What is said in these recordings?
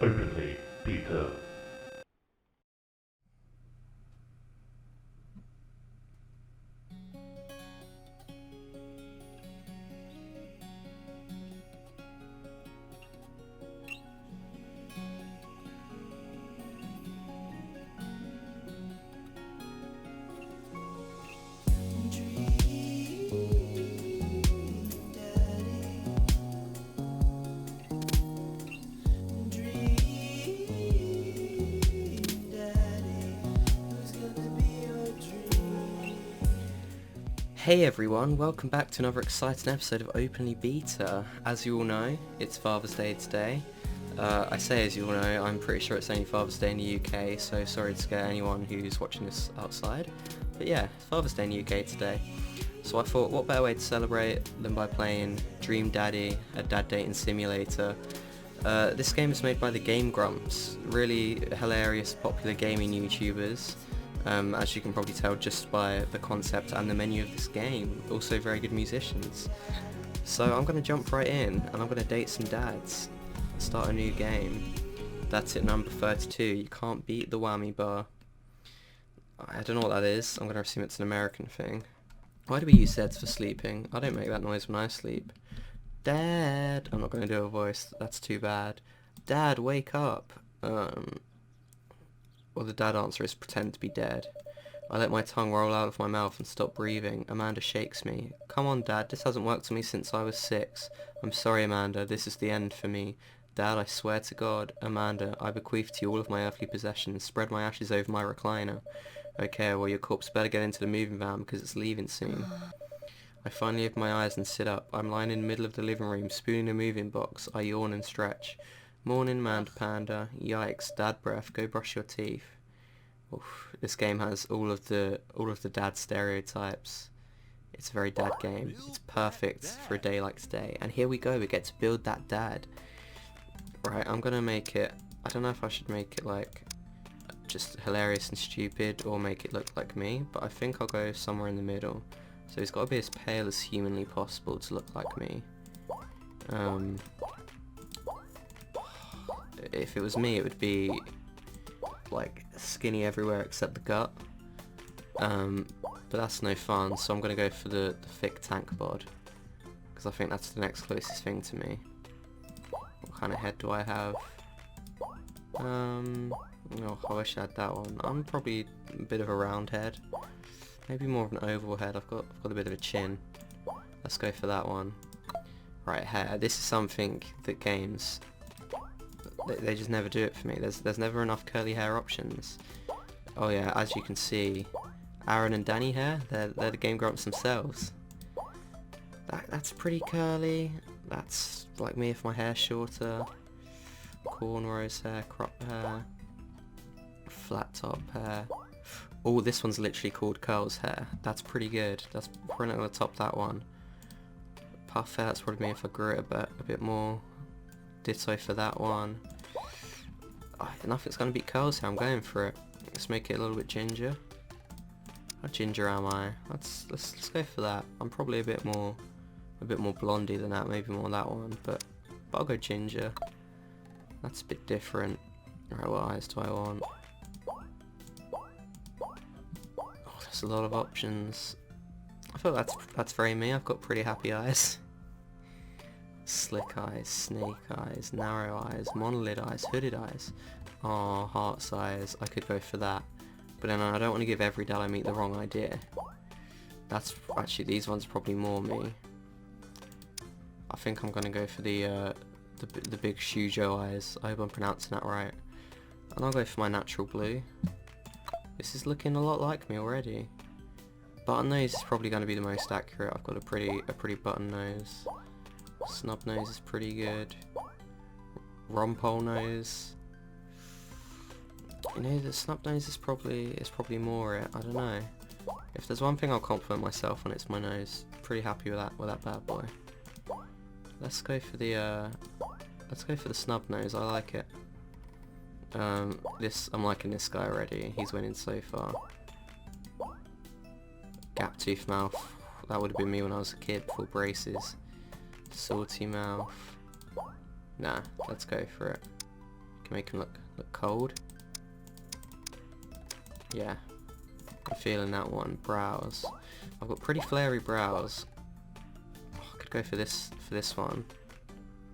Openly, Peter. Hey everyone, welcome back to another exciting episode of Openly Beta. As you all know, it's Father's Day today. I say as you all know, I'm pretty sure it's only Father's Day in the UK, so sorry to scare anyone who's watching this outside. But yeah, it's Father's Day in the UK today. So I thought, what better way to celebrate than by playing Dream Daddy, a dad dating simulator. This game is made by the Game Grumps, really hilarious, popular gaming YouTubers. As you can probably tell just by the concept and the menu of this game. Also very good musicians. So I'm going to jump right in and I'm going to date some dads. Start a new game. That's it, number 32. You can't beat the whammy bar. I don't know what that is. I'm going to assume it's an American thing. Why do we use Zeds for sleeping? I don't make that noise when I sleep. Dad! I'm not going to do a voice. That's too bad. Dad, wake up! Well, the dad answer is pretend to be dead. I let my tongue roll out of my mouth and stop breathing. Amanda shakes me. Come on, Dad, this hasn't worked on me since I was 6. I'm sorry, Amanda, this is the end for me. Dad, I swear to God. Amanda, I bequeath to you all of my earthly possessions. Spread my ashes over my recliner. Okay, well, your corpse better get into the moving van because it's leaving soon. I finally open my eyes and sit up. I'm lying in the middle of the living room, spooning a moving box. I yawn and stretch. Morning, Manda Panda. Yikes, dad breath. Go brush your teeth. Oof, this game has all of the dad stereotypes. It's a very dad game. It's perfect for a day like today. And here we go. We get to build that dad. Right, I'm gonna make it. I don't know if I should make it like just hilarious and stupid or make it look like me, but I think I'll go somewhere in the middle. So he's got to be as pale as humanly possible to look like me. If it was me, it would be like skinny everywhere except the gut. But that's no fun, so I'm going to go for the thick tank bod. Because I think that's the next closest thing to me. What kind of head do I have? Oh, I wish I had that one. I'm probably a bit of a round head. Maybe more of an oval head. I've got a bit of a chin. Let's go for that one. Right, hair. This is something that games, they just never do it for me. There's never enough curly hair options. Oh yeah, as you can see, Aaron and Danny hair, they're the Game Grumps themselves. That's pretty curly. That's like me if my hair's shorter. Cornrows hair, crop hair, flat top hair. Oh, this one's literally called curls hair. That's pretty good. That's probably not gonna top that one. Puff hair, that's probably me if I grew it a bit more. Ditto for that one. Nothing's gonna beat curls hair. I'm going for it. Let's make it a little bit ginger. How ginger am I? Let's go for that. I'm probably a bit more blondie than that. Maybe more that one, but I'll go ginger. That's a bit different. Alright, what eyes do I want? Oh, there's a lot of options. I feel that's very me. I've got pretty happy eyes. Slick eyes, snake eyes, narrow eyes, monolid eyes, hooded eyes. Oh, heart's eyes. I could go for that. But then I don't want to give every dad I meet the wrong idea. That's actually, these ones are probably more me. I think I'm gonna go for the big Shujo eyes. I hope I'm pronouncing that right. And I'll go for my natural blue. This is looking a lot like me already. Button nose is probably going to be the most accurate. I've got a pretty button nose. Snub nose is pretty good. Rumpole nose. You know, the snub nose is probably more it. I don't know. If there's one thing I'll compliment myself on, it's my nose. Pretty happy with that bad boy. Let's go for the snub nose. I like it. I'm liking this guy already. He's winning so far. Gap tooth mouth. That would have been me when I was a kid before braces. Salty mouth. Nah, let's go for it. Can make him look cold. Yeah, I'm feeling that one. Brows. I've got pretty flary brows. Oh, I could go for this one.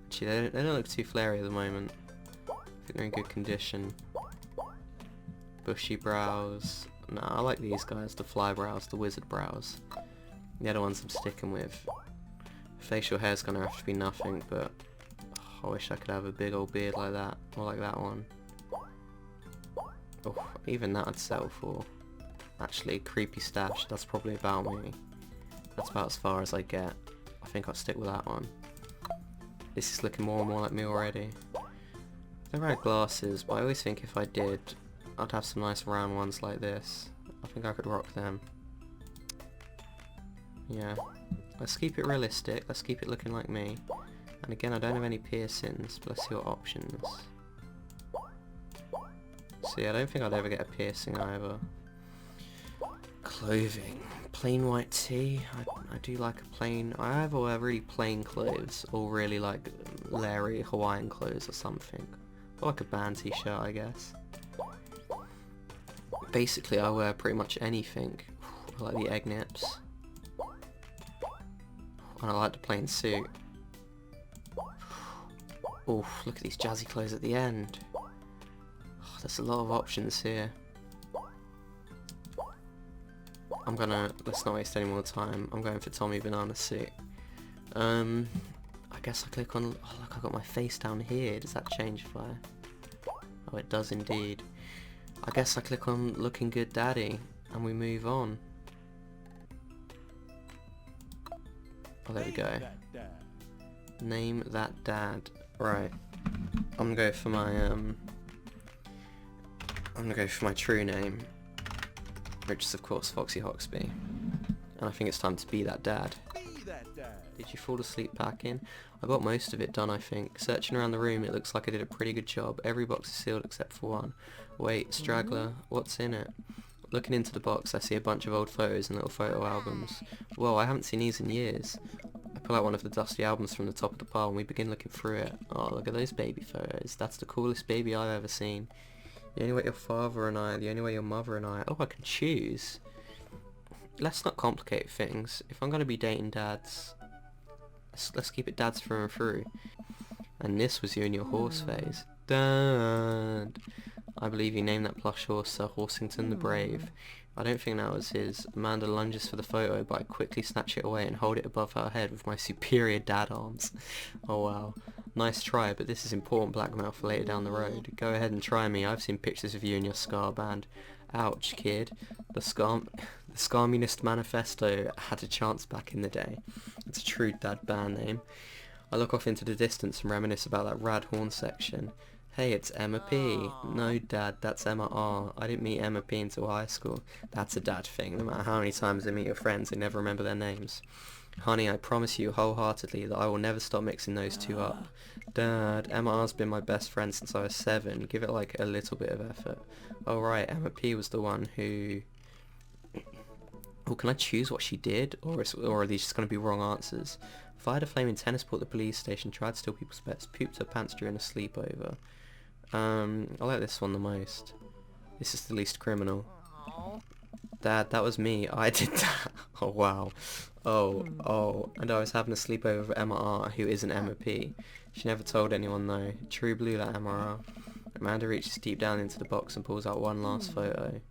Actually, they don't look too flary at the moment. I think they're in good condition. Bushy brows. No, I like these guys, the fly brows, the wizard brows. The other ones I'm sticking with. Facial hair's gonna have to be nothing, but I wish I could have a big old beard like that, or like that one. Oh, even that I'd settle for. Actually, creepy stash, that's probably about me. That's about as far as I get. I think I'll stick with that one. This is looking more and more like me already. I never had glasses, but I always think if I did, I'd have some nice round ones like this. I think I could rock them. Yeah. Let's keep it realistic, let's keep it looking like me. And again, I don't have any piercings, but let's see what options. See, I don't think I'd ever get a piercing either. Clothing. Plain white tee. I do like a plain... I either wear really plain clothes or really like Larry Hawaiian clothes or something. Or like a band t-shirt, I guess. Basically, I wear pretty much anything. I like the egg nips. And I like the plain suit. Oh, look at these jazzy clothes at the end. Oh, there's a lot of options here. Let's not waste any more time. I'm going for Tommy Banana suit. I guess I click on, oh look, I got my face down here. Does that change if I... Oh, it does indeed. I guess I click on Looking Good Daddy, and we move on. Oh, there we go. Name that dad. Right. I'm gonna go for my true name, which is of course Foxy Hoxby. And I think it's time to be that dad. Did you fall asleep packing? I got most of it done, I think. Searching around the room, it looks like I did a pretty good job. Every box is sealed except for one. Wait, straggler, what's in it? Looking into the box, I see a bunch of old photos and little photo albums. Whoa, I haven't seen these in years. I pull out one of the dusty albums from the top of the pile and we begin looking through it. Oh, look at those baby photos. That's the coolest baby I've ever seen. The only way your father and I, the only way your mother and I... Oh, I can choose. Let's not complicate things. If I'm going to be dating dads, let's keep it dads through and through. And this was you in your horse phase. Dad! I believe you named that plush horse Sir Horsington the Brave. I don't think that was his. Amanda lunges for the photo, but I quickly snatch it away and hold it above her head with my superior dad arms. Oh wow. Nice try, but this is important blackmail for later down the road. Go ahead and try me. I've seen pictures of you and your scar band. Ouch, kid. The Scarminist Manifesto had a chance back in the day. It's a true dad band name. I look off into the distance and reminisce about that rad horn section. Hey, it's Emma P. No, Dad, that's Emma R. I didn't meet Emma P until high school. That's a dad thing. No matter how many times they meet your friends, they never remember their names. Honey, I promise you wholeheartedly that I will never stop mixing those two up. Dad, Emma R's been my best friend since I was 7. Give it like a little bit of effort. Oh right, Emma P was the one who... Oh, can I choose what she did? Or are these just going to be wrong answers? Fired a flaming tennis ball at the police station, tried to steal people's pets, pooped her pants during a sleepover. I like this one the most. This is the least criminal. Dad, that was me. I did that. Oh wow. Oh. And I was having a sleepover with Emma R, who isn't Emma P. She never told anyone though. True blue like Emma R. Amanda reaches deep down into the box and pulls out one last photo.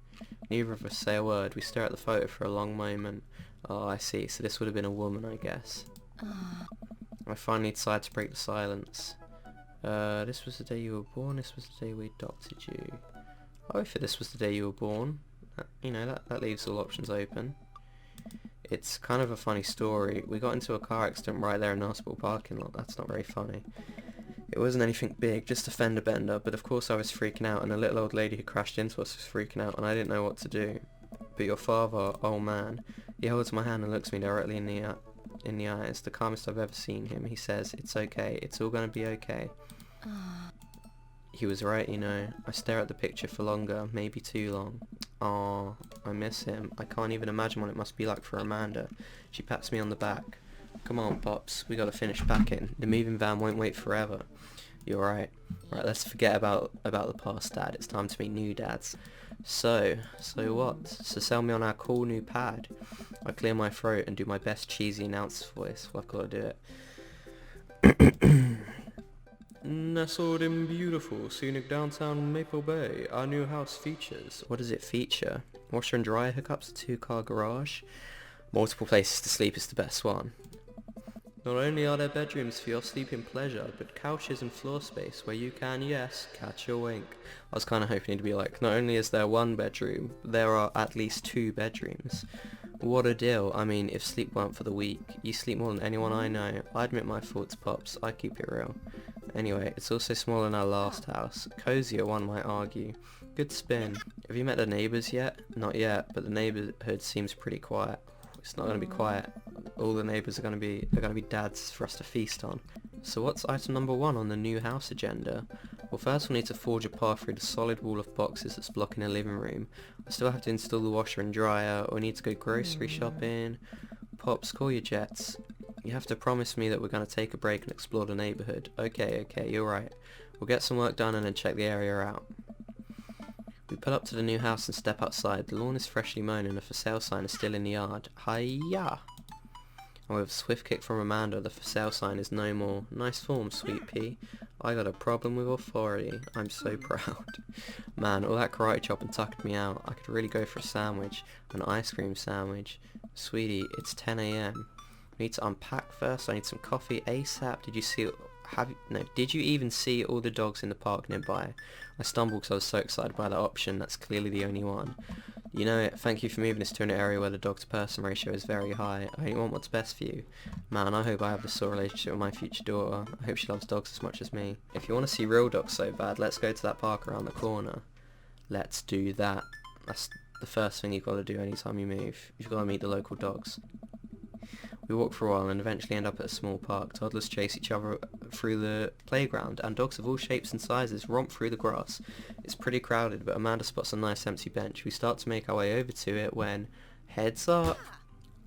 Neither of us say a word. We stare at the photo for a long moment. Oh, I see. So this would have been a woman, I guess. I finally decide to break the silence. This was the day you were born, this was the day we adopted you. Oh, if this was the day you were born, you know, that leaves all options open. It's kind of a funny story. We got into a car accident right there in the hospital parking lot. That's not very funny. It wasn't anything big, just a fender bender, but of course I was freaking out and the little old lady who crashed into us was freaking out and I didn't know what to do. But your father, oh man, he holds my hand and looks me directly in the eyes, the calmest I've ever seen him. He says, it's okay, it's all gonna be okay. He was right, you know. I stare at the picture for longer, maybe too long. Aww, I miss him. I can't even imagine what it must be like for Amanda. She pats me on the back. Come on, Pops, we gotta finish packing. The moving van won't wait forever. You're right. Right, let's forget about the past, Dad. It's time to meet new dads. So what? So sell me on our cool new pad. I clear my throat and do my best cheesy announcer's voice. Well, I've got to do it. Nestled in beautiful, scenic downtown Maple Bay, our new house features... What does it feature? Washer and dryer hookups, a 2-car garage. Multiple places to sleep is the best one. Not only are there bedrooms for your sleeping pleasure, but couches and floor space where you can, yes, catch a wink. I was kind of hoping to be like, not only is there 1 bedroom, there are at least 2 bedrooms. What a deal. I mean, if sleep weren't for the weak, you sleep more than anyone I know. I admit my faults, Pops. I keep it real. Anyway, it's also smaller than our last house. Cozier, one might argue. Good spin. Have you met the neighbours yet? Not yet, but the neighbourhood seems pretty quiet. It's not going to be quiet. All the neighbours are going to be dads for us to feast on. So what's item number 1 on the new house agenda? Well, first we'll need to forge a path through the solid wall of boxes that's blocking the living room. I still have to install the washer and dryer, or we need to go grocery shopping. Pops, call your jets. You have to promise me that we're going to take a break and explore the neighbourhood. Okay, you're right. We'll get some work done and then check the area out. We pull up to the new house and step outside. The lawn is freshly mown and the for sale sign is still in the yard. Hi-ya! And with a swift kick from Amanda, the for sale sign is no more. Nice form, sweet pea. I got a problem with authority. I'm so proud. Man, all that karate chop and tucked me out. I could really go for a sandwich. An ice cream sandwich. Sweetie, it's 10 AM. We need to unpack first. I need some coffee ASAP. Did you even see all the dogs in the park nearby? I stumbled because I was so excited by that option. That's clearly the only one. You know it. Thank you for moving us to an area where the dog-to-person ratio is very high. I only want what's best for you. Man, I hope I have a sore relationship with my future daughter. I hope she loves dogs as much as me. If you want to see real dogs so bad, let's go to that park around the corner. Let's do that. That's the first thing you've got to do anytime you move. You've got to meet the local dogs. We walk for a while and eventually end up at a small park. Toddlers chase each other through the playground, and dogs of all shapes and sizes romp through the grass. It's pretty crowded, but Amanda spots a nice empty bench. We start to make our way over to it when... Heads up!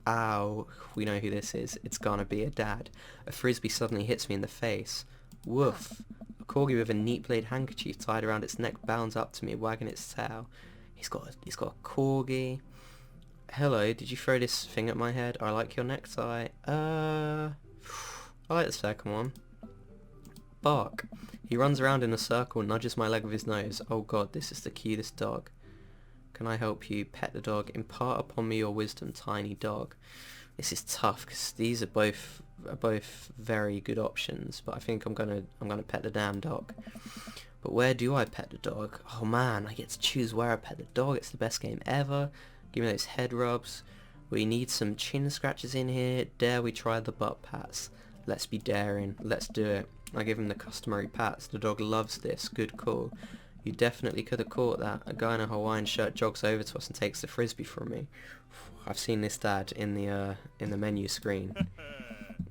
Ow. We know who this is. It's gonna be a dad. A frisbee suddenly hits me in the face. Woof. A corgi with a neat blade handkerchief tied around its neck bounds up to me, wagging its tail. He's got a corgi. Hello, did you throw this thing at my head? I like your necktie. I like the second one. Bark. He runs around in a circle and nudges my leg with his nose. Oh god, this is the cutest dog. Can I help you? Pet the dog. Impart upon me your wisdom, tiny dog. This is tough because these are both very good options, but I think I'm gonna pet the damn dog. But where do I pet the dog? Oh man, I get to choose where I pet the dog. It's the best game ever. Give me those head rubs. We need some chin scratches in here. Dare we try the butt pats? Let's be daring. Let's do it. I give him the customary pats. The dog loves this. Good call. You definitely could have caught that. A guy in a Hawaiian shirt jogs over to us and takes the frisbee from me. I've seen this dad in the menu screen.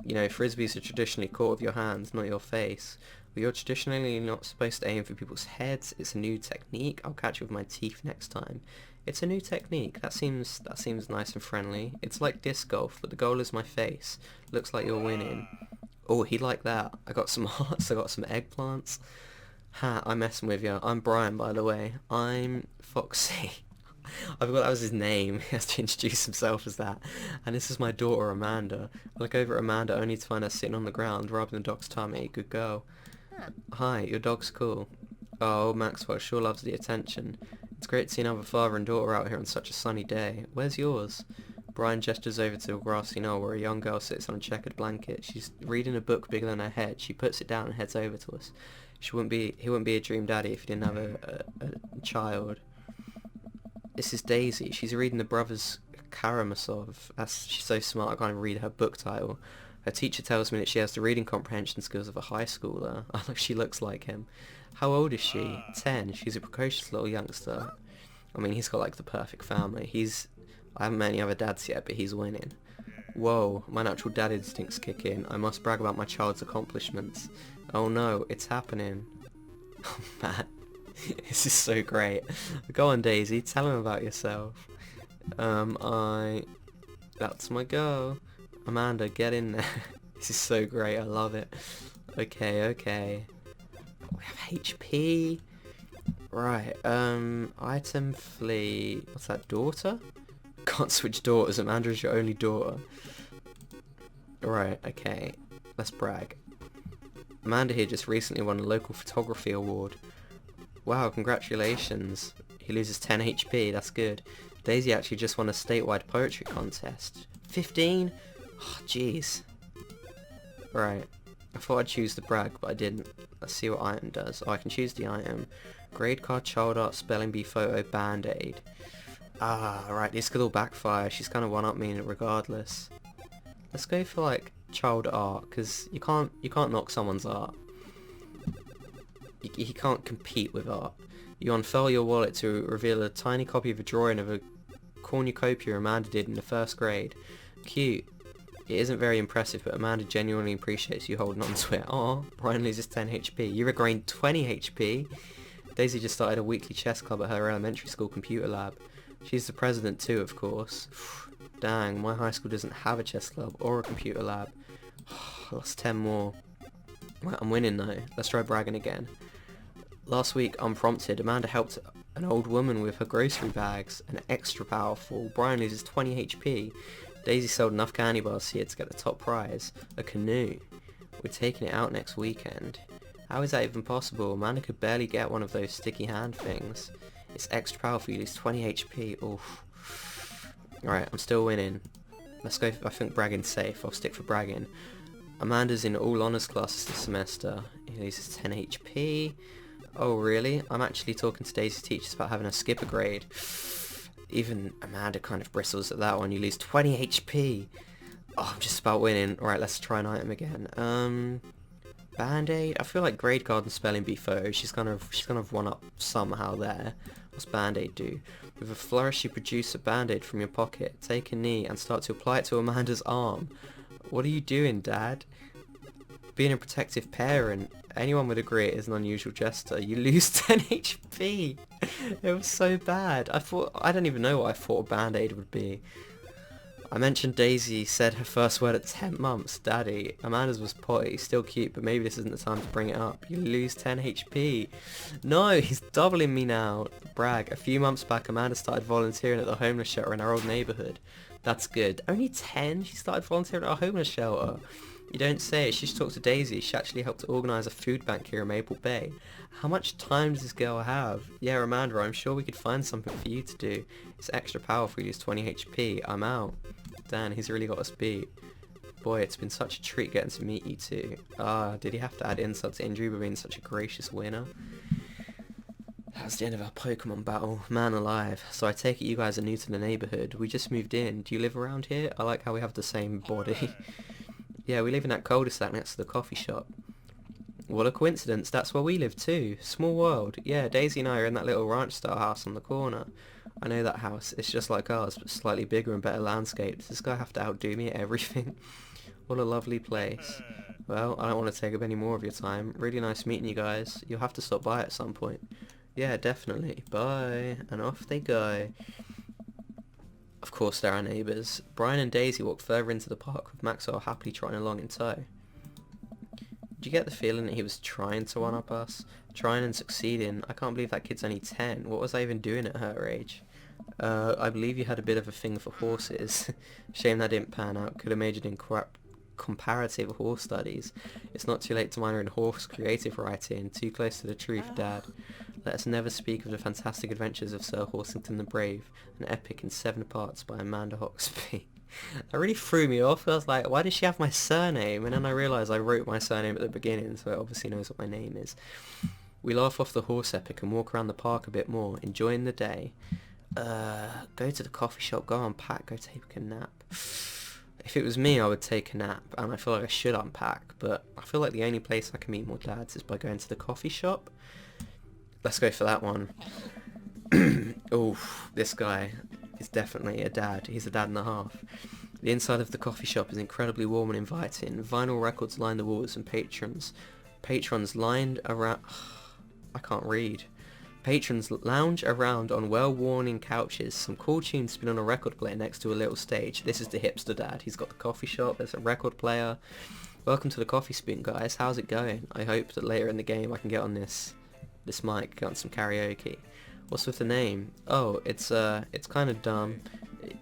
You know, frisbees are traditionally caught with your hands, not your face. But you're traditionally not supposed to aim for people's heads. It's a new technique. I'll catch you with my teeth next time. It's a new technique. That seems nice and friendly. It's like disc golf, but the goal is my face. Looks like you're winning. Oh, he liked that. I got some hearts. I got some eggplants. Ha, I'm messing with you. I'm Brian, by the way. I'm Foxy. I forgot that was his name. He has to introduce himself as that. And this is my daughter, Amanda. I look over at Amanda only to find her sitting on the ground, rubbing the dog's tummy. Good girl. Hi, your dog's cool. Oh, Maxwell sure loves the attention. It's great to see another father and daughter out here on such a sunny day. Where's yours? Brian gestures over to a grassy knoll where a young girl sits on a checkered blanket. She's reading a book bigger than her head. She puts it down and heads over to us. He wouldn't be a dream daddy if he didn't have a child. This is Daisy. She's reading the Brothers Karamazov. She's so smart I can't even read her book title. Her teacher tells me that she has the reading comprehension skills of a high schooler. She looks like him. How old is she? 10. She's a precocious little youngster. I mean, he's got like the perfect family. I haven't met any other dads yet, but he's winning. Whoa, my natural dad instincts kick in. I must brag about my child's accomplishments. Oh no, it's happening. Oh man, this is so great. Go on, Daisy, tell him about yourself. That's my girl. Amanda, get in there. This is so great, I love it. Okay. We have HP. Right, item fleet. What's that, daughter? Can't switch daughters, Amanda's your only daughter. Right, okay. Let's brag. Amanda here just recently won a local photography award. Wow, congratulations. He loses 10 HP, that's good. Daisy actually just won a statewide poetry contest. 15? Oh, jeez. Right. I thought I'd choose the brag, but I didn't. Let's see what item does. Oh, I can choose the item. Grade card, child art, spelling bee photo, band-aid. Ah, right, this could all backfire. She's kind of one-up me regardless. Let's go for, like, child art, because you can't knock someone's art. You can't compete with art. You unfurl your wallet to reveal a tiny copy of a drawing of a cornucopia Amanda did in the 1st grade. Cute. It isn't very impressive, but Amanda genuinely appreciates you holding on to it. Aw, Brian loses 10 HP. You regained 20 HP. Daisy just started a weekly chess club at her elementary school computer lab. She's the president too, of course. Dang, my high school doesn't have a chess club or a computer lab. I lost 10 more. Right, I'm winning though. Let's try bragging again. Last week, unprompted, Amanda helped an old woman with her grocery bags. An extra powerful. Brian loses 20 HP. Daisy sold enough candy bars here to get the top prize. A canoe. We're taking it out next weekend. How is that even possible? Amanda could barely get one of those sticky hand things. It's extra powerful, you lose 20 HP. Oof. Alright, I'm still winning. Let's go, I think bragging's safe. I'll stick for bragging. Amanda's in all honours classes this semester. He loses 10 HP. Oh really? I'm actually talking to Daisy's teachers about having her skip a grade. Even Amanda kind of bristles at that one. You lose 20 HP. Oh, I'm just about winning. Alright, let's try an item again. Band-aid? I feel like grade card and spelling bee photo. She's kind of one up somehow there. What's band-aid do? With a flourish, you produce a band-aid from your pocket. Take a knee and start to apply it to Amanda's arm. What are you doing, Dad? Being a protective parent, anyone would agree it is an unusual gesture. You lose 10 HP. It was so bad. I don't even know what I thought a band-aid would be. I mentioned Daisy said her first word at 10 months. Daddy. Amanda's was potty. Still cute, but maybe this isn't the time to bring it up. You lose 10 HP. No, he's doubling me now. Brag. A few months back, Amanda started volunteering at the homeless shelter in our old neighbourhood. That's good. Only 10? She started volunteering at a homeless shelter. You don't say. She should talk to Daisy. She actually helped to organise a food bank here in Maple Bay. How much time does this girl have? Yeah, Amanda, I'm sure we could find something for you to do. It's extra powerful. You lose 20 HP. I'm out. Dan, he's really got us beat. Boy, it's been such a treat getting to meet you two. Ah, did he have to add insult to injury by being such a gracious winner? That was the end of our Pokemon battle. Man alive. So I take it you guys are new to the neighbourhood. We just moved in. Do you live around here? I like how we have the same body. Yeah, we live in that cul-de-sac next to the coffee shop. What a coincidence. That's where we live too. Small world. Yeah, Daisy and I are in that little ranch-style house on the corner. I know that house. It's just like ours, but slightly bigger and better landscape. Does this guy have to outdo me at everything? What a lovely place. Well, I don't want to take up any more of your time. Really nice meeting you guys. You'll have to stop by at some point. Yeah, definitely. Bye. And off they go. Of course, they're our neighbours. Brian and Daisy walk further into the park with Maxwell happily trotting along in tow. Did you get the feeling that he was trying to one-up us? Trying and succeeding? I can't believe that kid's only 10. What was I even doing at her age? I believe you had a bit of a thing for horses. Shame that didn't pan out. Could have majored in comparative horse studies. It's not too late to minor in horse creative writing. Too close to the truth, Dad. Let us never speak of the fantastic adventures of Sir Horsington the Brave, an epic in 7 parts by Amanda Hoxby. That really threw me off. I was like, why does she have my surname? And then I realised I wrote my surname at the beginning, so it obviously knows what my name is. We laugh off the horse epic and walk around the park a bit more, enjoying the day. Go to the coffee shop, go unpack, go take a nap. If it was me, I would take a nap, and I feel like I should unpack, but I feel like the only place I can meet more dads is by going to the coffee shop. Let's go for that one. Oh, this guy is definitely a dad. He's a dad and a half. The inside of the coffee shop is incredibly warm and inviting. Vinyl records line the walls and patrons lined around... I can't read. Patrons lounge around on well-worn couches. Some cool tunes spin on a record player next to a little stage. This is the hipster dad. He's got the coffee shop. There's a record player. Welcome to the Coffee Spoon, guys. How's it going? I hope that later in the game I can get on this mic, get on some karaoke. What's with the name? Oh, it's kind of dumb.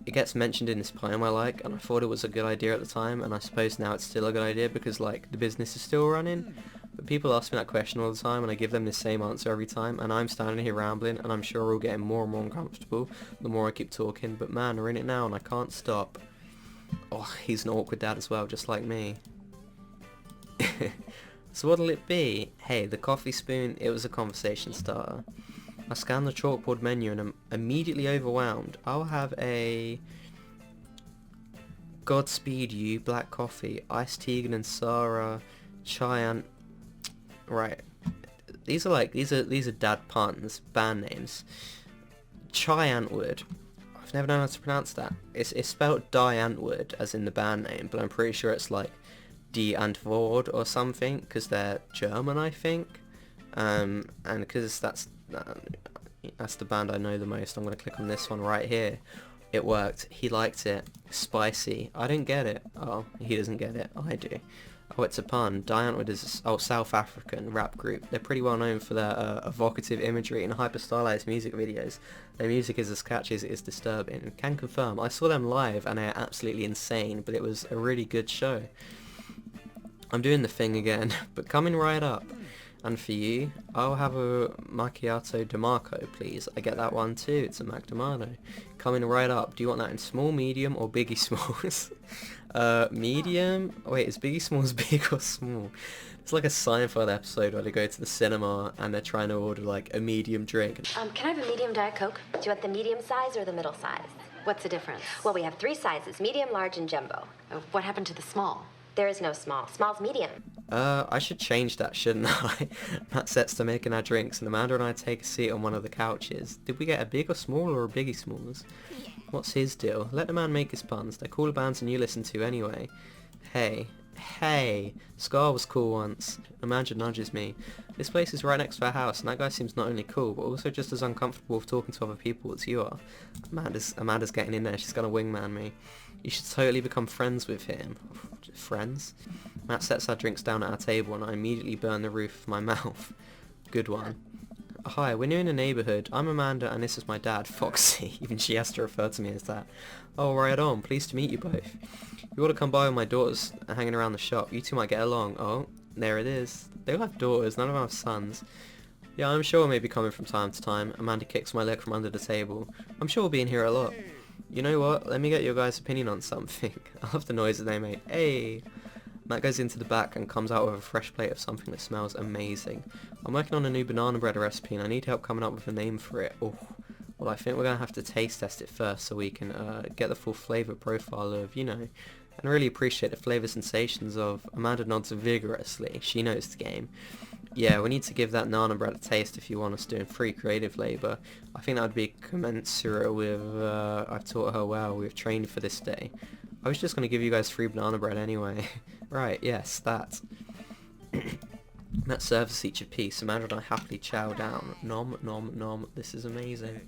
It gets mentioned in this poem I like, and I thought it was a good idea at the time, and I suppose now it's still a good idea because, like, the business is still running. But people ask me that question all the time, and I give them the same answer every time, and I'm standing here rambling, and I'm sure we're all getting more and more uncomfortable the more I keep talking, but man, we're in it now, and I can't stop. Oh, he's an awkward dad as well, just like me. So what'll it be? Hey, the coffee spoon, it was a conversation starter. I scanned the chalkboard menu and I'm immediately overwhelmed. I'll have a Godspeed You black coffee, iced Tegan and Sarah, chai and... Right. These are dad puns, band names. Chai Antwood. I've never known how to pronounce that. It's spelled Die Antwood as in the band name, but I'm pretty sure it's like Die Antwoord or something because they're German, I think. And because that's the band I know the most, I'm going to click on this one right here. It worked. He liked it. Spicy. I don't get it. Oh, he doesn't get it. I do. Oh, it's a pun. Die Antwoord is a South African rap group. They're pretty well known for their evocative imagery and hyper-stylized music videos. Their music is as catchy as it is disturbing. Can confirm. I saw them live and they're absolutely insane, but it was a really good show. I'm doing the thing again, but coming right up. And for you, I'll have a macchiato DeMarco, please. I get that one too, it's a Mac Demano. Coming right up, do you want that in small, medium, or Biggie Smalls? Medium? Wait, is Biggie Smalls big or small? It's like a Seinfeld episode where they go to the cinema and they're trying to order like a medium drink. Can I have a medium Diet Coke? Do you want the medium size or the middle size? What's the difference? Well, we have 3 sizes, medium, large, and jumbo. What happened to the small? There is no small. Small's medium. I should change that, shouldn't I? Matt sets to making our drinks, and Amanda and I take a seat on one of the couches. Did we get a big or small or a Biggie Smalls? What's his deal? Let the man make his puns. They're cooler bands than you listen to anyway. Hey, Scar was cool once. Amanda nudges me. This place is right next to our house, and that guy seems not only cool, but also just as uncomfortable with talking to other people as you are. Amanda's getting in there. She's gonna wingman me. You should totally become friends with him. Friends? Matt sets our drinks down at our table and I immediately burn the roof of my mouth. Good one. Hi, we're new in the neighbourhood. I'm Amanda and this is my dad, Foxy. Even she has to refer to me as that. Oh, right on. Pleased to meet you both. You ought to come by when my daughter's hanging around the shop. You two might get along. Oh, there it is. They all have daughters. None of them have sons. Yeah, I'm sure we'll maybe coming from time to time. Amanda kicks my leg from under the table. I'm sure we'll be in here a lot. You know what? Let me get your guys' opinion on something. I love the noises they make. Hey! Matt goes into the back and comes out with a fresh plate of something that smells amazing. I'm working on a new banana bread recipe and I need help coming up with a name for it. Oh, well, I think we're going to have to taste test it first so we can get the full flavour profile of, you know, and really appreciate the flavour sensations of... Amanda nods vigorously. She knows the game. Yeah, we need to give that nana bread a taste if you want us doing free creative labour. I think that would be commensurate with, I've taught her well, we've trained for this day. I was just going to give you guys free banana bread anyway. Right, yes, that. Matt serves us each a piece. Amanda and I happily chow down. Nom, nom, nom. This is amazing.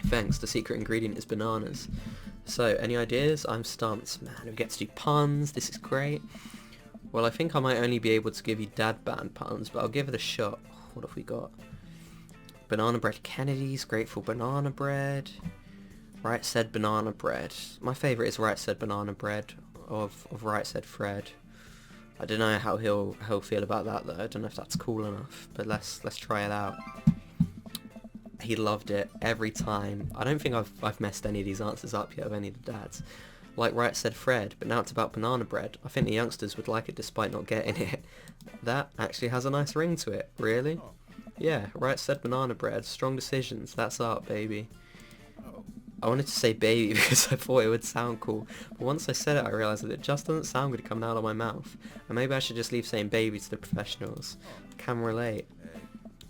Thanks, the secret ingredient is bananas. So, any ideas? I'm stumped. Man, we get to do puns. This is great. Well, I think I might only be able to give you dad band puns, but I'll give it a shot. What have we got? Banana bread Kennedy's, grateful banana bread. Right said banana bread. My favourite is right said banana bread of right said Fred. I don't know how he'll feel about that though. I don't know if that's cool enough, but let's try it out. He loved it every time. I don't think I've messed any of these answers up yet of any of the dads. Like right said Fred, but now it's about banana bread. I think the youngsters would like it despite not getting it. That actually has a nice ring to it. Really? Yeah, right said banana bread. Strong decisions. That's art, baby. I wanted to say baby because I thought it would sound cool, but once I said it I realised that it just doesn't sound good coming out of my mouth, and maybe I should just leave saying baby to the professionals. Can relate.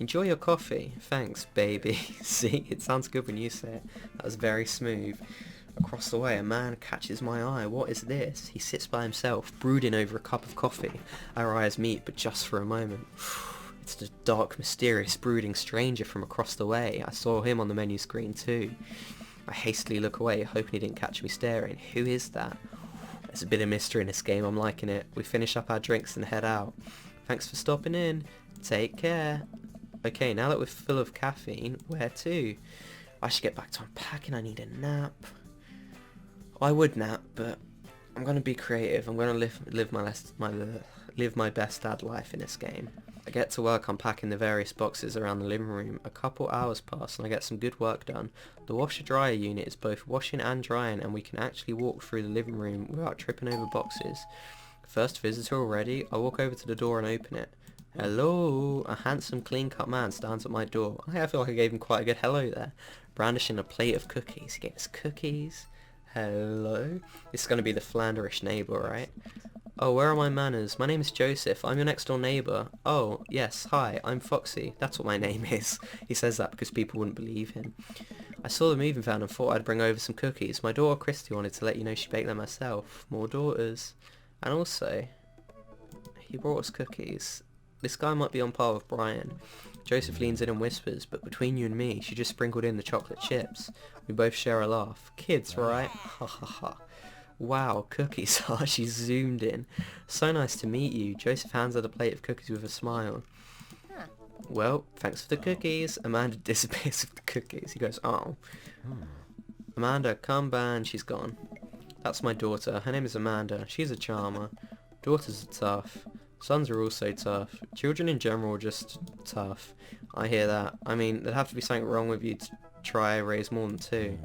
Enjoy your coffee. Thanks, baby. See, it sounds good when you say it. That was very smooth. Across the way, a man catches my eye. What is this? He sits by himself, brooding over a cup of coffee. Our eyes meet, but just for a moment. It's the dark, mysterious, brooding stranger from across the way. I saw him on the menu screen too. I hastily look away, hoping he didn't catch me staring. Who is that? There's a bit of mystery in this game, I'm liking it. We finish up our drinks and head out. Thanks for stopping in. Take care. Okay, now that we're full of caffeine, where to? I should get back to unpacking, I need a nap. I would nap, but I'm going to be creative. I'm going to live my best dad life in this game. I get to work unpacking the various boxes around the living room. A couple hours pass and I get some good work done. The washer-dryer unit is both washing and drying, and we can actually walk through the living room without tripping over boxes. First visitor already. I walk over to the door and open it. Hello! A handsome, clean-cut man stands at my door. I feel like I gave him quite a good hello there. Brandishing a plate of cookies. He gave us cookies. Hello? This is going to be the Flanderish neighbour, right? Oh, where are my manners? My name is Joseph. I'm your next door neighbour. Oh, yes, hi, I'm Foxy. That's what my name is. He says that because people wouldn't believe him. I saw the moving van and thought I'd bring over some cookies. My daughter Christy wanted to let you know she baked them herself. More daughters. And also, he brought us cookies. This guy might be on par with Brian. Joseph leans in and whispers, but between you and me, she just sprinkled in the chocolate chips. We both share a laugh. Kids, right? Ha ha ha. Wow, cookies. She zoomed in. So nice to meet you. Joseph hands her the plate of cookies with a smile. Well, thanks for the cookies. Amanda disappears with the cookies. He goes, oh. Amanda, come back, and she's gone. That's my daughter. Her name is Amanda. She's a charmer. Daughters are tough. Sons are also tough. Children in general are just tough. I hear that. I mean, there'd have to be something wrong with you to try raise more than 2.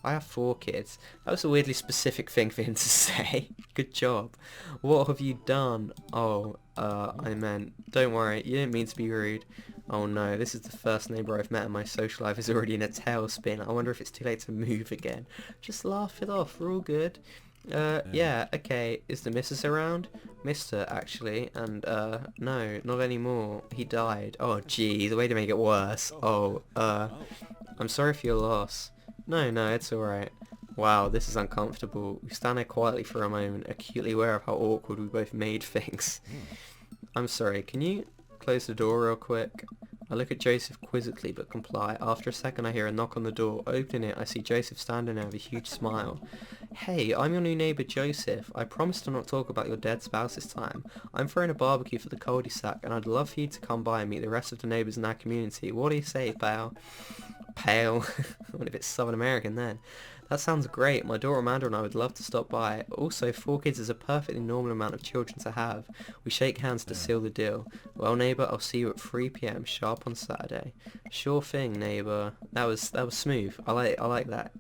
I have 4 kids. That was a weirdly specific thing for him to say. Good job. What have you done? Oh, I meant, don't worry, you didn't mean to be rude. Oh no, this is the first neighbour I've met and my social life is already in a tailspin. I wonder if it's too late to move again. Just laugh it off, we're all good. Yeah, okay, is the missus around? Mister, actually, and, no, not anymore. He died. Oh, gee, the way to make it worse. Oh, I'm sorry for your loss. No, it's alright. Wow, this is uncomfortable. We stand there quietly for a moment, acutely aware of how awkward we both made things. I'm sorry, can you close the door real quick? I look at Joseph quizzically but comply. After a second I hear a knock on the door. Opening it, I see Joseph standing there with a huge smile. Hey, I'm your new neighbour Joseph. I promise to not talk about your dead spouse this time. I'm throwing a barbecue for the cul-de-sac and I'd love for you to come by and meet the rest of the neighbours in our community. What do you say, pal? Pale. I wonder if it's Southern American then. That sounds great. My daughter Amanda and I would love to stop by. Also, 4 kids is a perfectly normal amount of children to have. We shake hands to seal the deal. Well, neighbour, I'll see you at 3 p.m. sharp on Saturday. Sure thing, neighbour. That was smooth. I like that.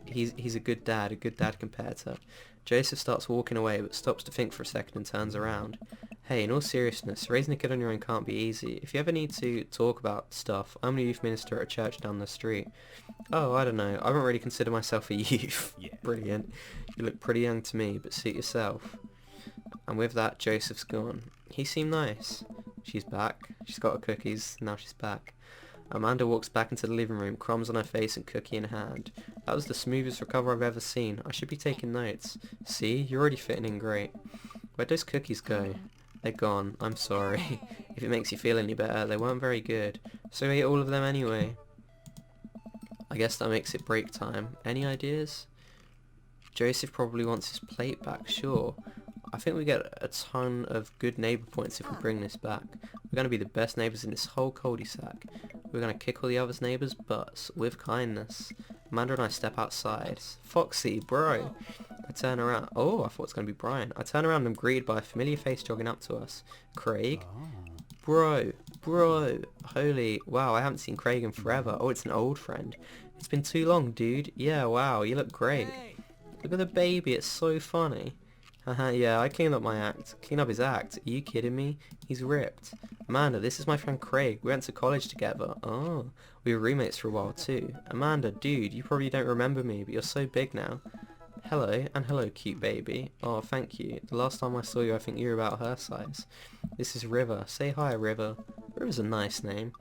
He's a good dad competitor. Joseph starts walking away but stops to think for a second and turns around. Hey, in all seriousness, raising a kid on your own can't be easy. If you ever need to talk about stuff, I'm a youth minister at a church down the street. Oh, I don't know. I don't really consider myself a youth. Yeah. Brilliant. You look pretty young to me, but suit yourself. And with that, Joseph's gone. He seemed nice. She's back. She's got her cookies. Now she's back. Amanda walks back into the living room, crumbs on her face and cookie in hand. That was the smoothest recover I've ever seen. I should be taking notes. See, you're already fitting in great. Where'd those cookies go? They're gone. I'm sorry. If it makes you feel any better, they weren't very good. So I ate all of them anyway. I guess that makes it break time. Any ideas? Joseph probably wants his plate back, sure. I think we get a ton of good neighbour points if we bring this back. We're going to be the best neighbours in this whole cul-de-sac. We're going to kick all the others' neighbours' butts with kindness. Amanda and I step outside. Foxy, bro. I turn around. Oh, I thought it was going to be Brian. I turn around and I'm greeted by a familiar face jogging up to us. Craig? Bro. Holy, wow, I haven't seen Craig in forever. Oh, it's an old friend. It's been too long, dude. Yeah, wow, you look great. Look at the baby, it's so funny. Haha, yeah, I cleaned up my act. Clean up his act? Are you kidding me? He's ripped. Amanda, this is my friend Craig. We went to college together. Oh, we were roommates for a while too. Amanda, dude, you probably don't remember me, but you're so big now. Hello, and hello, cute baby. Oh, thank you. The last time I saw you, I think you were about her size. This is River. Say hi, River. River's a nice name.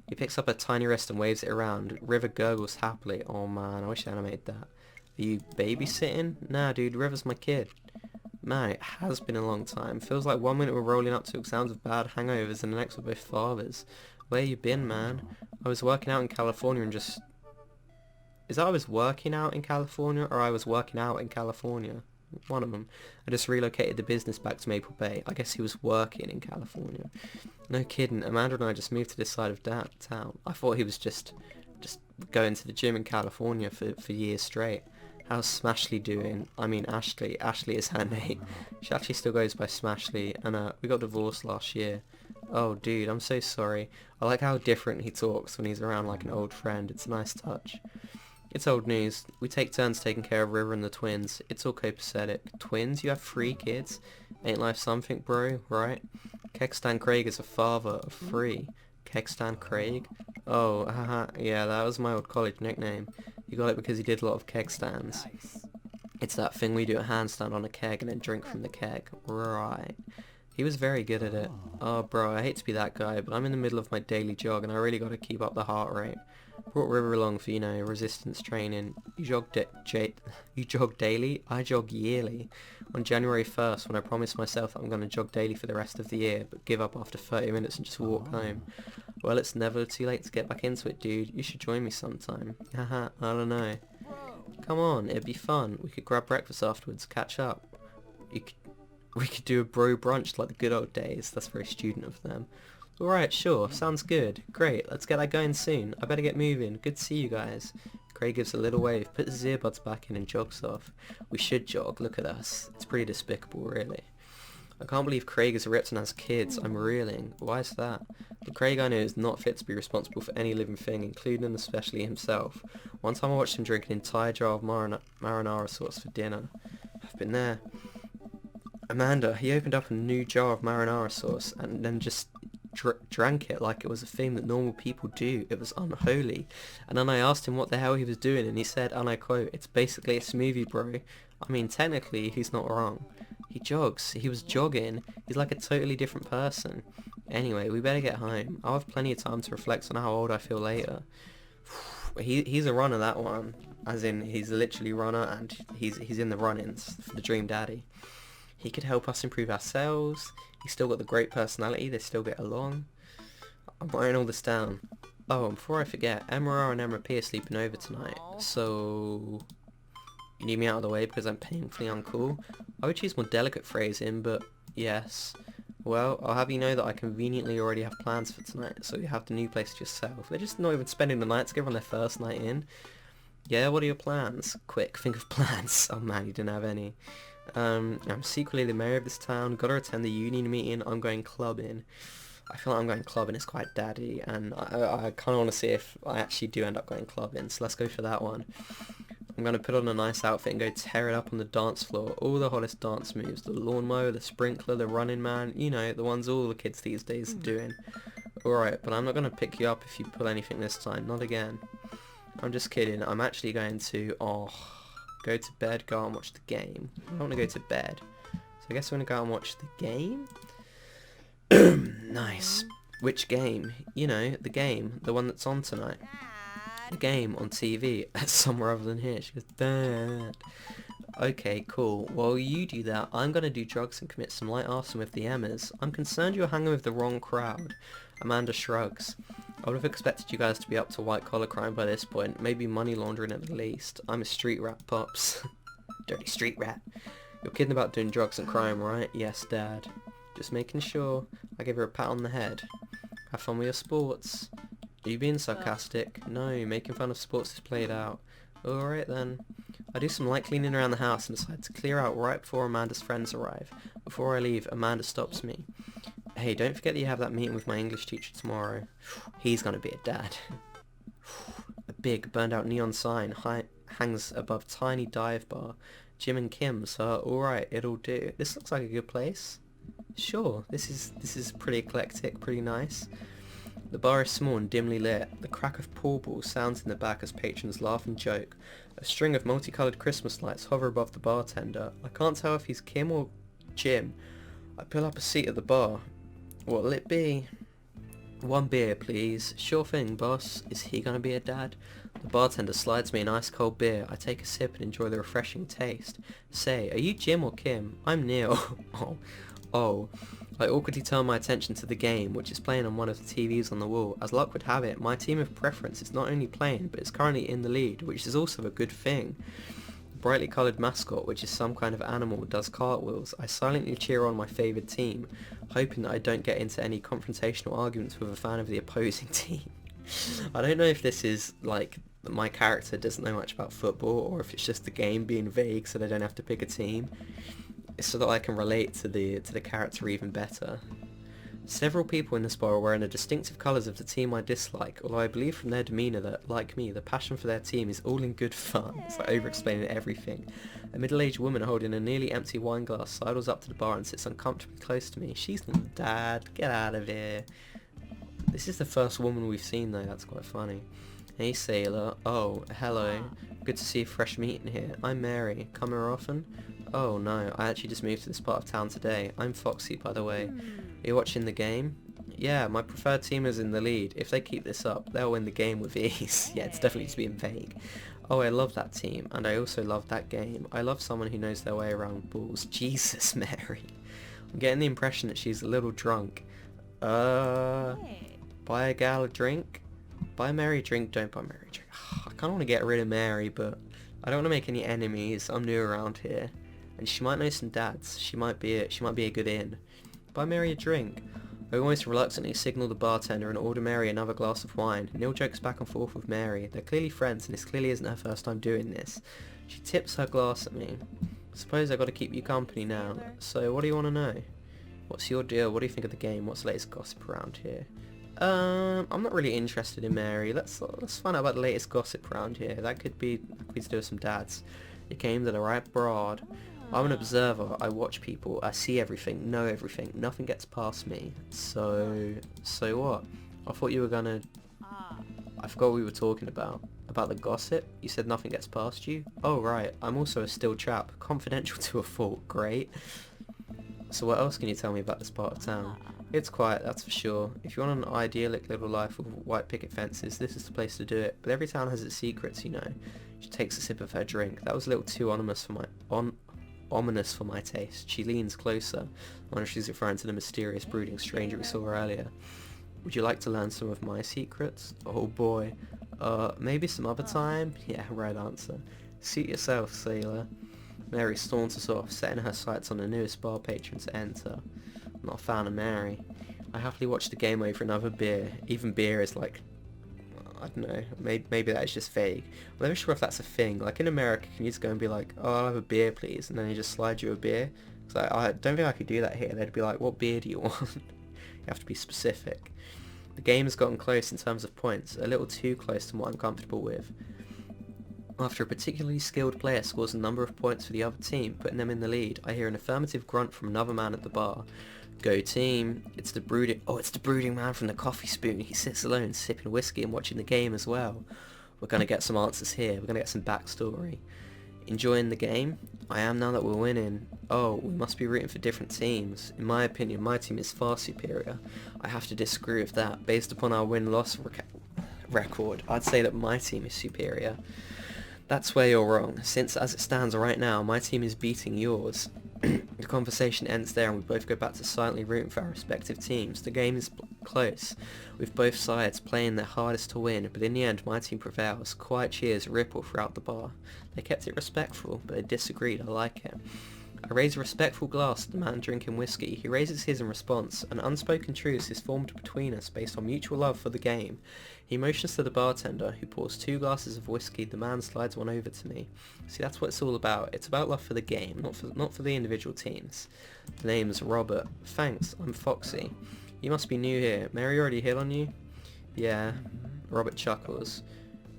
He picks up a tiny wrist and waves it around. River gurgles happily. Oh man, I wish I animated that. Are you babysitting? Nah, dude, River's my kid. Man, it has been a long time. Feels like 1 minute we're rolling up to sounds of bad hangovers and the next we're both fathers. Where you been, man? I was working out in California and just... Is that I was working out in California or I was working out in California? one of them. I just relocated the business back to Maple Bay. I guess he was working in California. No kidding, Amanda and I just moved to this side of town. I thought he was just going to the gym in California for years straight. How's Smashley doing? I mean Ashley. Ashley is her name. She actually still goes by Smashley, and we got divorced last year. Oh dude, I'm so sorry. I like how different he talks when he's around like an old friend. It's a nice touch. It's old news. We take turns taking care of River and the twins. It's all copacetic. Twins? You have 3 kids? Ain't life something, bro, right? Kegstan Craig is a father of 3. Kegstan Craig? Oh, haha, yeah, that was my old college nickname. He got it because he did a lot of keg stands. It's that thing we do a handstand on a keg and then drink from the keg. Right. He was very good at it. Oh, bro, I hate to be that guy, but I'm in the middle of my daily jog and I really gotta keep up the heart rate. Brought River along for, you know, resistance training. You jog daily? I jog yearly. On January 1st, when I promised myself that I'm gonna jog daily for the rest of the year, but give up after 30 minutes and just walk home. Well, it's never too late to get back into it, dude. You should join me sometime. Haha, I don't know. Come on, it'd be fun. We could grab breakfast afterwards, catch up. We could do a bro brunch like the good old days. That's very student of them. Alright, sure, sounds good. Great, let's get that going soon. I better get moving. Good to see you guys. Craig gives a little wave, puts his earbuds back in and jogs off. We should jog, look at us. It's pretty despicable, really. I can't believe Craig is ripped and has kids. I'm reeling. Why is that? The Craig I know is not fit to be responsible for any living thing, including and especially himself. One time I watched him drink an entire jar of marinara sauce for dinner. I've been there. Amanda, he opened up a new jar of marinara sauce and then just drank it like it was a thing that normal people do. It was unholy. And then I asked him what the hell he was doing and he said, and I quote, "It's basically a smoothie, bro." I mean, technically, he's not wrong. He jogs. He was jogging. He's like a totally different person. Anyway, we better get home. I'll have plenty of time to reflect on how old I feel later. He's a runner, that one. As in, he's literally a runner and he's in the run-ins for the Dream Daddy. He could help us improve ourselves. He's still got the great personality. They still get along. I'm writing all this down. Oh, and before I forget, MRR and MRP are sleeping over tonight. So you need me out of the way because I'm painfully uncool? I would choose more delicate phrasing, but yes. Well, I'll have you know that I conveniently already have plans for tonight, so you have the new place to yourself. They're just not even spending the night together on their first night in. Yeah, what are your plans? Quick, think of plans. Oh man, you didn't have any. I'm secretly the mayor of this town, gotta attend the union meeting, I'm going clubbing. I feel like I'm going clubbing, it's quite daddy, and I kind of want to see if I actually do end up going clubbing, so let's go for that one. I'm going to put on a nice outfit and go tear it up on the dance floor, all the hottest dance moves, the lawnmower, the sprinkler, the running man, you know, the ones all the kids these days are doing. Alright, but I'm not going to pick you up if you pull anything this time, not again. I'm just kidding, I'm actually going to, go to bed, go out and watch the game. I don't want to go to bed. So I guess I'm going to go out and watch the game? Nice. Which game? You know, the game. The one that's on tonight. The game on TV. Somewhere other than here. She goes, Dad. Okay, cool. While you do that, I'm going to do drugs and commit some light arson with the Emmas. I'm concerned you're hanging with the wrong crowd. Amanda shrugs. I would have expected you guys to be up to white-collar crime by this point, maybe money laundering at the least. I'm a street rat, Pops. Dirty street rat. You're kidding about doing drugs and crime, right? Yes, Dad. Just making sure. I give her a pat on the head. Have fun with your sports. Are you being sarcastic? No, making fun of sports is played out. Alright then. I do some light cleaning around the house and decide to clear out right before Amanda's friends arrive. Before I leave, Amanda stops me. Hey, don't forget that you have that meeting with my English teacher tomorrow. He's gonna be a dad. A big, burned out neon sign hangs above tiny dive bar. Jim and Kim, so alright, it'll do. This looks like a good place. Sure, this is pretty eclectic, pretty nice. The bar is small and dimly lit. The crack of pool balls sounds in the back as patrons laugh and joke. A string of multicoloured Christmas lights hover above the bartender. I can't tell if he's Kim or Jim. I pull up a seat at the bar. What'll it be? 1 beer, please. Sure thing, boss. Is he gonna be a dad? The bartender slides me an ice cold beer. I take a sip and enjoy the refreshing taste. Say, are you Jim or Kim? I'm Neil. Oh. I awkwardly turn my attention to the game, which is playing on one of the TVs on the wall. As luck would have it, my team of preference is not only playing, but is currently in the lead, which is also a good thing. brightly coloured mascot, which is some kind of animal, does cartwheels, I silently cheer on my favoured team, hoping that I don't get into any confrontational arguments with a fan of the opposing team. I don't know if this is like my character doesn't know much about football, or if it's just the game being vague so they don't have to pick a team, so that I can relate to the character even better. Several people in this bar are wearing the distinctive colours of the team I dislike, although I believe from their demeanour that, like me, the passion for their team is all in good fun. It's like over-explaining everything. A middle-aged woman holding a nearly empty wine glass sidles up to the bar and sits uncomfortably close to me. She's not Dad, get out of here. This is the first woman we've seen though, that's quite funny. Hey sailor, oh, hello. Good to see fresh meat in here. I'm Mary, come here often? Oh no, I actually just moved to this part of town today. I'm Foxy, by the way. Are you watching the game? Yeah, my preferred team is in the lead. If they keep this up, they'll win the game with ease. Yeah, it's definitely just being vague. Oh, I love that team, and I also love that game. I love someone who knows their way around balls. Jesus, Mary. I'm getting the impression that she's a little drunk. Buy a gal a drink? Buy Mary a drink, don't buy Mary a drink. I kinda wanna get rid of Mary, but I don't wanna make any enemies. I'm new around here. And she might know some dads. She might be a good in. Buy Mary a drink. I almost reluctantly signal the bartender and order Mary another glass of wine. Neil jokes back and forth with Mary. They're clearly friends, and this clearly isn't her first time doing this. She tips her glass at me. Suppose I gotta keep you company now. So what do you wanna know? What's your deal? What do you think of the game? What's the latest gossip around here? I'm not really interested in Mary. Let's find out about the latest gossip around here. That could be to do with some dads. You came to the right broad. I'm an observer. I watch people. I see everything, know everything. Nothing gets past me. So what? I thought you were gonna... I forgot what we were talking about. About the gossip? You said nothing gets past you? Oh right, I'm also a still chap. Confidential to a fault. Great. So what else can you tell me about this part of town? It's quiet, that's for sure. If you want an idyllic little life with white picket fences, this is the place to do it. But every town has its secrets, you know. She takes a sip of her drink. That was a little too ominous for my taste. She leans closer. I wonder if she's referring to the mysterious brooding stranger we saw earlier. Would you like to learn some of my secrets? Oh boy. Maybe some other time? Yeah, right answer. Suit yourself, sailor. Mary saunters off, setting her sights on the newest bar patron to enter. I'm not a fan of Mary. I happily watch the game over another beer. Even beer is like... I don't know, maybe that is just vague. I'm never sure if that's a thing. Like in America, can you just go and be like, oh, I'll have a beer please, and then they just slide you a beer? So I don't think I could do that here. They'd be like, what beer do you want? You have to be specific. The game has gotten close in terms of points, a little too close to what I'm comfortable with. After a particularly skilled player scores a number of points for the other team, putting them in the lead, I hear an affirmative grunt from another man at the bar. Go team. It's the brooding man from the coffee spoon. He sits alone, sipping whiskey and watching the game as well. We're going to get some answers here. We're going to get some backstory. Enjoying the game? I am now that we're winning. Oh, we must be rooting for different teams. In my opinion, my team is far superior. I have to disagree with that. Based upon our win-loss record, I'd say that my team is superior. That's where you're wrong, since as it stands right now, my team is beating yours. The conversation ends there and we both go back to silently rooting for our respective teams. The game is close, with both sides playing their hardest to win, but in the end my team prevails. Quiet cheers ripple throughout the bar. They kept it respectful, but they disagreed. I like it. I raise a respectful glass to the man drinking whiskey. He raises his in response. An unspoken truce is formed between us based on mutual love for the game. He motions to the bartender, who pours 2 glasses of whiskey. The man slides one over to me. See, that's what it's all about. It's about love for the game, not for the individual teams. The name's Robert. Thanks, I'm Foxy. You must be new here. Mary already hit on you? Yeah. Robert chuckles.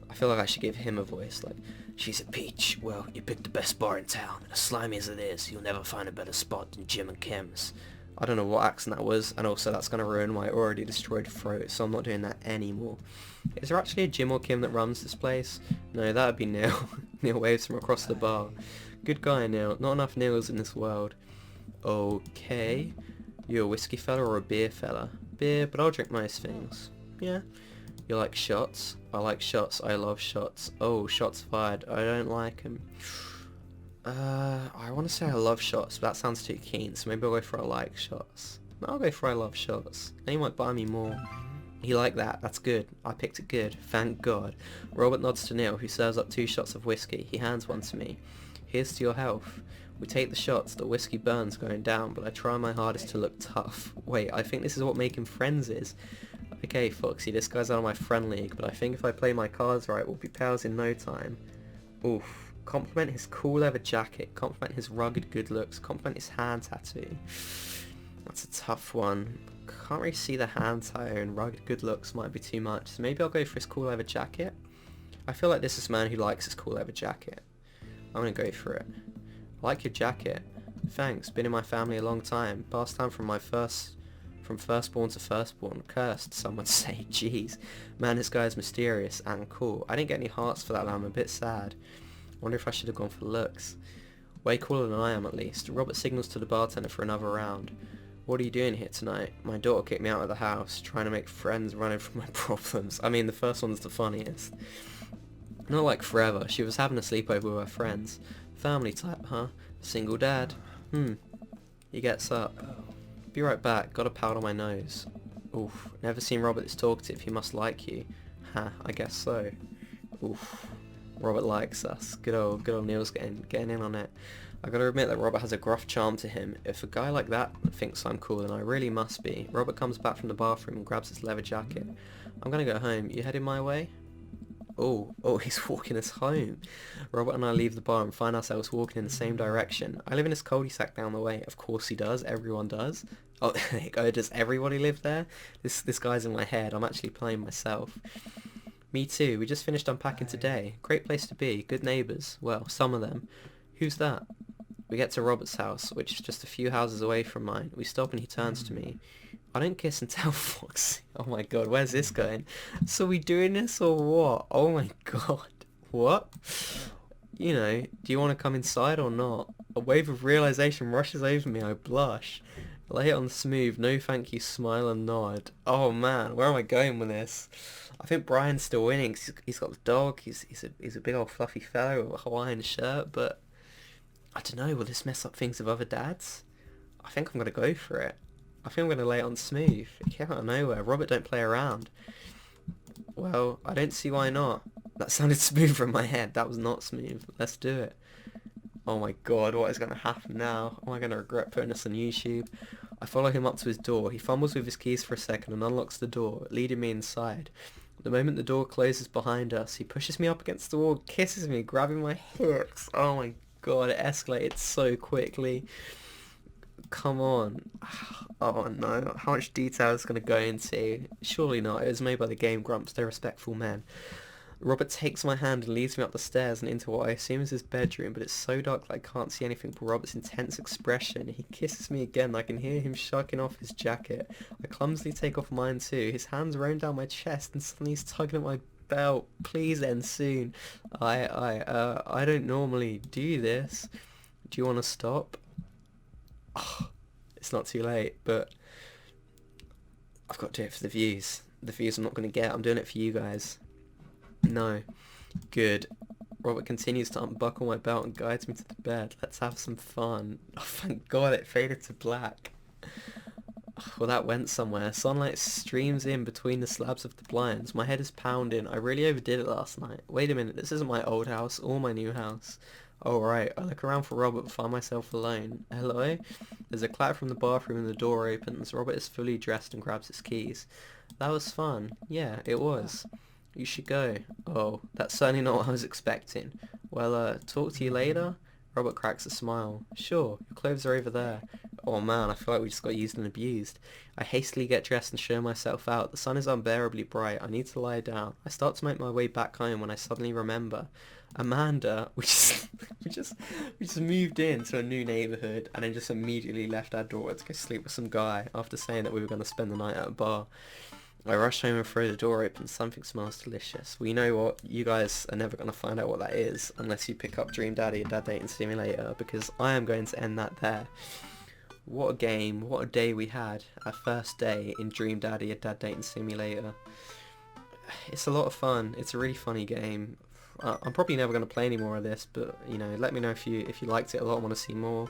I feel like I should give him a voice, like, she's a peach. Well, you picked the best bar in town, and as slimy as it is, you'll never find a better spot than Jim and Kim's. I don't know what accent that was, and also that's going to ruin my already destroyed throat, so I'm not doing that anymore. Is there actually a Jim or Kim that runs this place? No, that would be Neil. Neil waves from across the bar. Good guy, Neil. Not enough Neils in this world. Okay. You a whiskey fella or a beer fella? Beer, but I'll drink most things. Yeah. You like shots? I like shots. I love shots. Oh, shots fired. I don't like them. I want to say I love shots, but that sounds too keen, so maybe I'll go for I like shots. No, I'll go for I love shots. Then you might buy me more. You like that? That's good. I picked it good. Thank God. Robert nods to Neil, who serves up 2 shots of whiskey. He hands one to me. Here's to your health. We take the shots, the whiskey burns going down, but I try my hardest to look tough. Wait, I think this is what making friends is. Okay, Foxy, this guy's out of my friend league, but I think if I play my cards right, we'll be pals in no time. Oof. Compliment his cool leather jacket, compliment his rugged good looks, compliment his hand tattoo. That's a tough one. Can't really see the hand tattoo, and rugged good looks might be too much, so maybe I'll go for his cool leather jacket. I feel like this is a man who likes his cool leather jacket. I'm gonna go for it. I like your jacket. Thanks, been in my family a long time. Passed down from firstborn to firstborn. Cursed, some would say. Jeez. Man, this guy is mysterious and cool. I didn't get any hearts for that lamb, I'm a bit sad. Wonder if I should have gone for looks. Way cooler than I am, at least. Robert signals to the bartender for another round. What are you doing here tonight? My daughter kicked me out of the house, trying to make friends running from my problems. I mean, the first one's the funniest. Not like forever. She was having a sleepover with her friends. Family type, huh? Single dad. He gets up. Be right back. Got a powder on my nose. Oof. Never seen Robert this talkative. He must like you. Ha, I guess so. Oof. Robert likes us. Good old Neil's getting in on it. I gotta admit that Robert has a gruff charm to him. If a guy like that thinks I'm cool, then I really must be. Robert comes back from the bathroom and grabs his leather jacket. I'm gonna go home. You heading my way? Oh, he's walking us home. Robert and I leave the bar and find ourselves walking in the same direction. I live in this cul-de-sac down the way. Of course he does. Everyone does. Oh, there you go. Does everybody live there? This guy's in my head. I'm actually playing myself. Me too. We just finished unpacking today. Great place to be. Good neighbours. Well, some of them. Who's that? We get to Robert's house, which is just a few houses away from mine. We stop and he turns to me. I don't kiss and tell, Foxy. Oh my god, where's this going? So we doing this or what? Oh my god. What? You know, do you want to come inside or not? A wave of realisation rushes over me. I blush. Lay it on smooth, no thank you, smile and nod. Oh man, where am I going with this? I think Brian's still winning. He's got the dog. He's a big old fluffy fellow with a Hawaiian shirt, but I don't know, will this mess up things with other dads? I think I'm going to go for it. I think I'm going to lay it on smooth. It came out of nowhere. Robert don't play around. Well, I don't see why not. That sounded smooth from my head. That was not smooth. Let's do it. Oh my god, what is going to happen now? Am I going to regret putting this on YouTube? I follow him up to his door. He fumbles with his keys for a second and unlocks the door, leading me inside. The moment the door closes behind us, he pushes me up against the wall, kisses me, grabbing my hips. Oh my god, it escalated so quickly. Come on. Oh no, how much detail is it going to go into? Surely not. It was made by the Game Grumps. They're respectful men. Robert takes my hand and leads me up the stairs and into what I assume is his bedroom, but it's so dark that I can't see anything but Robert's intense expression. He kisses me again. I can hear him shucking off his jacket. I clumsily take off mine too. His hands roam down my chest and suddenly he's tugging at my belt. Please end soon. I don't normally do this. Do you want to stop? Oh, it's not too late, but I've got to do it for the views. The views I'm not going to get. I'm doing it for you guys. No. Good. Robert continues to unbuckle my belt and guides me to the bed. Let's have some fun. Oh, thank God it faded to black. Well, that went somewhere. Sunlight streams in between the slabs of the blinds. My head is pounding. I really overdid it last night. Wait a minute, this isn't my old house or my new house. Oh right, I look around for Robert but find myself alone. Hello? There's a clap from the bathroom and the door opens. Robert is fully dressed and grabs his keys. That was fun. Yeah, it was. You should go. Oh, that's certainly not what I was expecting. Well, talk to you later? Robert cracks a smile. Sure, your clothes are over there. Oh man, I feel like we just got used and abused. I hastily get dressed and show myself out. The sun is unbearably bright. I need to lie down. I start to make my way back home when I suddenly remember. Amanda, we just moved into a new neighbourhood and then just immediately left our daughter to go sleep with some guy after saying that we were going to spend the night at a bar. I rush home and throw the door open. Something smells delicious. Well, you know what? You guys are never going to find out what that is unless you pick up Dream Daddy, a Dad Dating Simulator, because I am going to end that there. What a game. What a day we had. Our first day in Dream Daddy, a Dad Dating Simulator. It's a lot of fun. It's a really funny game. I'm probably never going to play any more of this, but, you know, let me know if you liked it a lot and want to see more.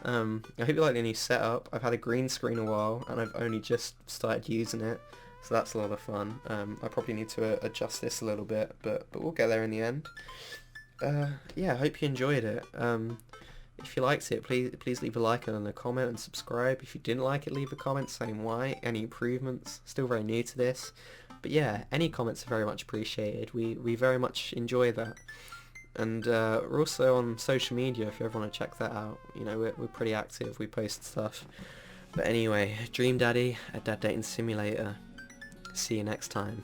I hope you like the new setup. I've had a green screen a while, and I've only just started using it. So that's a lot of fun. I probably need to adjust this a little bit, but we'll get there in the end. yeah, I hope you enjoyed it. If you liked it, please leave a like and a comment and subscribe. If you didn't like it, leave a comment saying why, any improvements. Still very new to this. But yeah, any comments are very much appreciated. We very much enjoy that. And we're also on social media if you ever want to check that out. You know, we're pretty active, we post stuff. But anyway, Dream Daddy, a Dad Dating Simulator. See you next time.